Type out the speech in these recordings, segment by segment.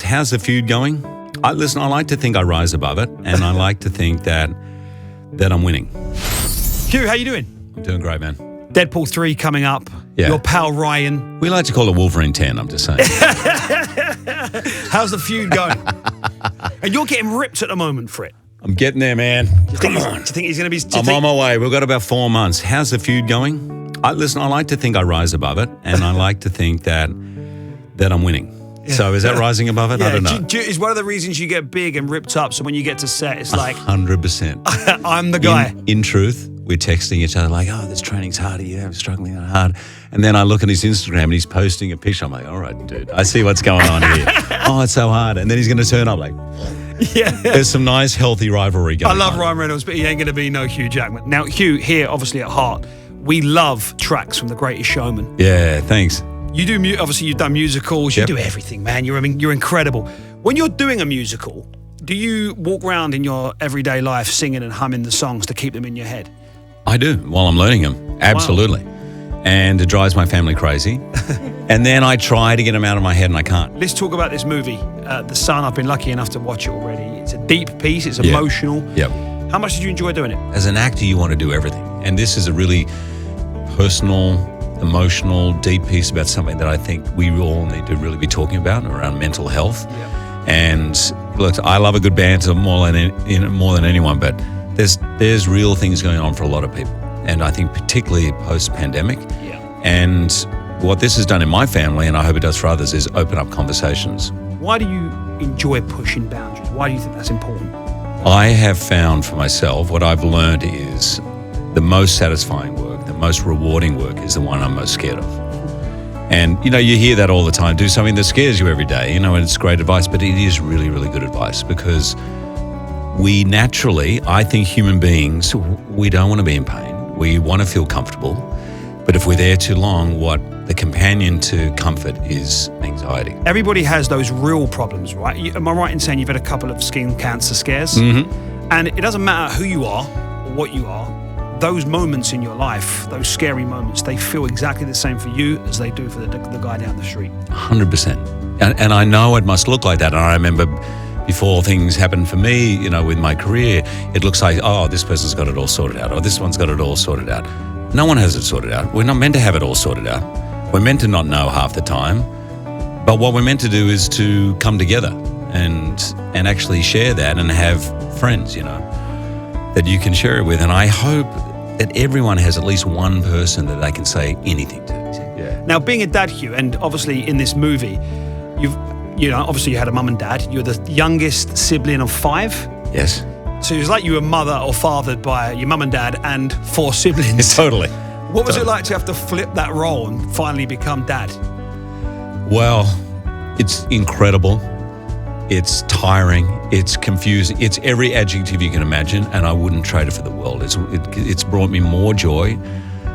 how's the feud going? I like to think I rise above it, and I like to think that I'm winning. Hugh, how you doing? I'm doing great, man. Deadpool 3 coming up. Yeah. Your pal Ryan. We like to call it Wolverine 10, I'm just saying. How's the feud going? And you're getting ripped at the moment for it. I'm getting there, man. Come on. Do you think he's going to be... I'm on my way. We've got about 4 months. How's the feud going? I like to think I rise above it, and I like to think that I'm winning. Yeah. So is that rising above it? Yeah. I don't know. It's one of the reasons you get big and ripped up, so when you get to set, it's like... 100%. I'm the guy. In truth, we're texting each other like, oh, this training's hard. Yeah, I'm struggling hard. And then I look at his Instagram and he's posting a picture. I'm like, all right, dude, I see what's going on here. Oh, it's so hard. And then he's going to turn up like... Yeah. There's some nice, healthy rivalry going on. I love Ryan Reynolds, but he ain't going to be no Hugh Jackman. Now, Hugh, here, obviously at heart, we love tracks from The Greatest Showman. Yeah, thanks. You do, obviously, you've done musicals. Yep. You do everything, man. You're incredible. When you're doing a musical, do you walk around in your everyday life singing and humming the songs to keep them in your head? I do, while I'm learning them. Absolutely. Wow. And it drives my family crazy. And then I try to get them out of my head and I can't. Let's talk about this movie, The Sun. I've been lucky enough to watch it already. It's a deep piece. It's emotional. Yep. How much did you enjoy doing it? As an actor, you want to do everything. And this is a really personal, emotional, deep piece about something that I think we all need to really be talking about around mental health. Yep. And look, I love a good band more than anyone, but there's real things going on for a lot of people. And I think particularly post-pandemic. Yeah. And what this has done in my family, and I hope it does for others, is open up conversations. Why do you enjoy pushing boundaries? Why do you think that's important? I have found for myself, what I've learned is the most satisfying work, the most rewarding work is the one I'm most scared of. And, you hear that all the time. Do something that scares you every day, and it's great advice, but it is really, really good advice because we naturally, I think human beings, we don't want to be in pain. We want to feel comfortable. But if we're there too long, what the companion to comfort is anxiety. Everybody has those real problems, right? Am I right in saying you've had a couple of skin cancer scares? Mm-hmm. And it doesn't matter who you are or what you are, those moments in your life, those scary moments, they feel exactly the same for you as they do for the guy down the street. 100%. And I know it must look like that. And I remember before things happened for me, with my career, it looks like, oh, this person's got it all sorted out, or this one's got it all sorted out. No one has it sorted out. We're not meant to have it all sorted out. We're meant to not know half the time. But what we're meant to do is to come together and actually share that and have friends, that you can share it with. And I hope that everyone has at least one person that they can say anything to. Yeah. Now, being a dad, Hugh, and obviously in this movie, obviously you had a mum and dad. You're the youngest sibling of 5. Yes. So it was like you were mother or fathered by your mum and dad and 4 siblings. Totally. What was it like to have to flip that role and finally become dad? Well, it's incredible. It's tiring. It's confusing. It's every adjective you can imagine, and I wouldn't trade it for the world. It's brought me more joy.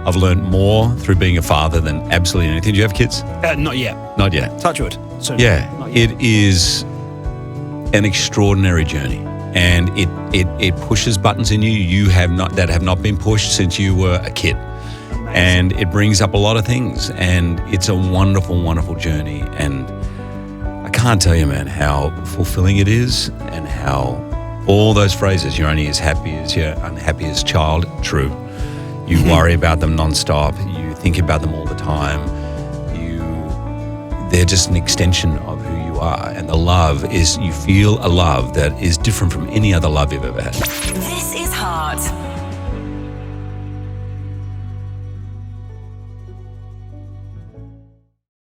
I've learned more through being a father than absolutely anything. Do you have kids? Not yet. Not yet. Touch wood. So yeah, it is an extraordinary journey, and it pushes buttons in you have not been pushed since you were a kid. Amazing. And it brings up a lot of things, and it's a wonderful, wonderful journey. And I can't tell you, man, how fulfilling it is, and how all those phrases, you're only as happy as your unhappiest child, true. You worry about them nonstop. You think about them all the time. They're just an extension of who you are. And the love is, you feel a love that is different from any other love you've ever had. This is Heart.